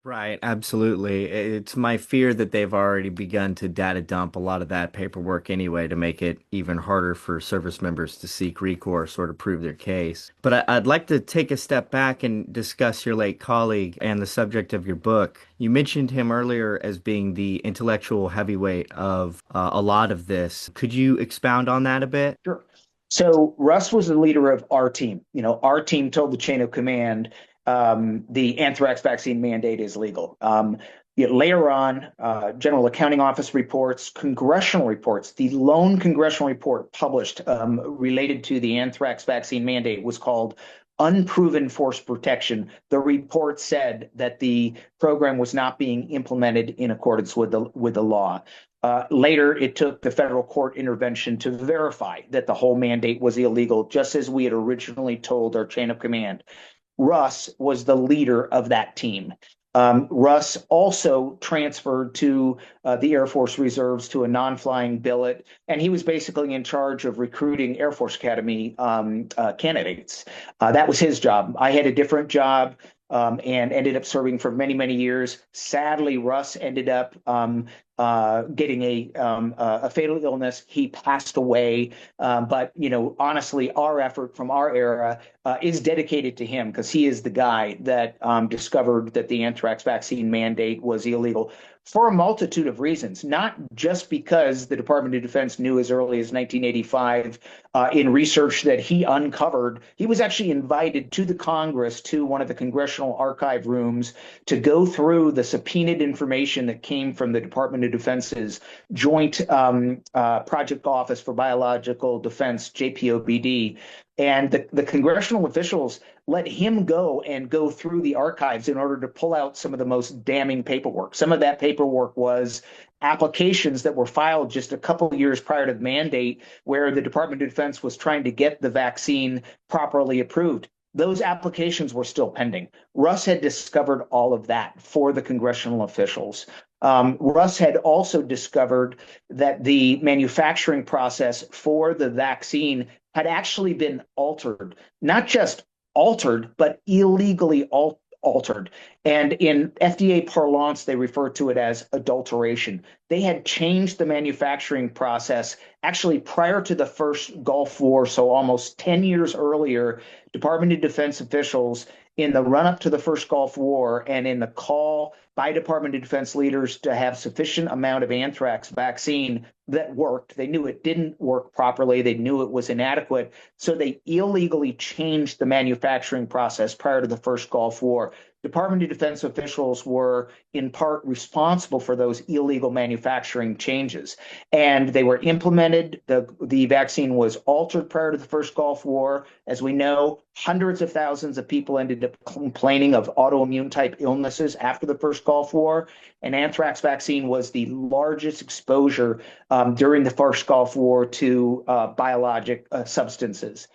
Right, absolutely. It's my fear that they've already begun to data dump a lot of that paperwork anyway to make it even harder for service members to seek recourse or to prove their case. But I'd like to take a step back and discuss your late colleague and the subject of your book. You mentioned him earlier as being the intellectual heavyweight of a lot of this. Could you expound on that a bit? Sure. So Russ was the leader of our team. Our team told the chain of command the anthrax vaccine mandate is legal. Later on, General Accounting Office reports, congressional reports, the lone congressional report published related to the anthrax vaccine mandate was called Unproven Force Protection. The report said that the program was not being implemented in accordance with the law. Later, it took the federal court intervention to verify that the whole mandate was illegal, just as we had originally told our chain of command. Russ was the leader of that team. Russ also transferred to the Air Force Reserves to a non-flying billet, and he was basically in charge of recruiting Air Force Academy candidates. That was his job. I had a different job and ended up serving for many, many years. Sadly, Russ ended up getting a fatal illness. He passed away. But honestly, our effort from our era is dedicated to him because he is the guy that discovered that the anthrax vaccine mandate was illegal for a multitude of reasons, not just because the Department of Defense knew as early as 1985 in research that he uncovered. He was actually invited to the Congress, to one of the congressional archive rooms, to go through the subpoenaed information that came from the Department of Defense's Joint Project Office for Biological Defense, JPOBD. And the congressional officials let him go through the archives in order to pull out some of the most damning paperwork. Some of that paperwork was applications that were filed just a couple of years prior to the mandate, where the Department of Defense was trying to get the vaccine properly approved. Those applications were still pending. Russ had discovered all of that for the congressional officials. Russ had also discovered that the manufacturing process for the vaccine had actually been altered, not just altered, but illegally altered. And in FDA parlance, they refer to it as adulteration. They had changed the manufacturing process actually prior to the first Gulf War, so almost 10 years earlier. Department of Defense officials, in the run up to the first Gulf War and in the call by Department of Defense leaders to have sufficient amount of anthrax vaccine that worked. They knew it didn't work properly. They knew it was inadequate. So they illegally changed the manufacturing process prior to the first Gulf War. Department of Defense officials were in part responsible for those illegal manufacturing changes. And they were implemented. The vaccine was altered prior to the first Gulf War. As we know, hundreds of thousands of people ended up complaining of autoimmune type illnesses after the first Gulf War. And anthrax vaccine was the largest exposure during the first Gulf War to biologic substances.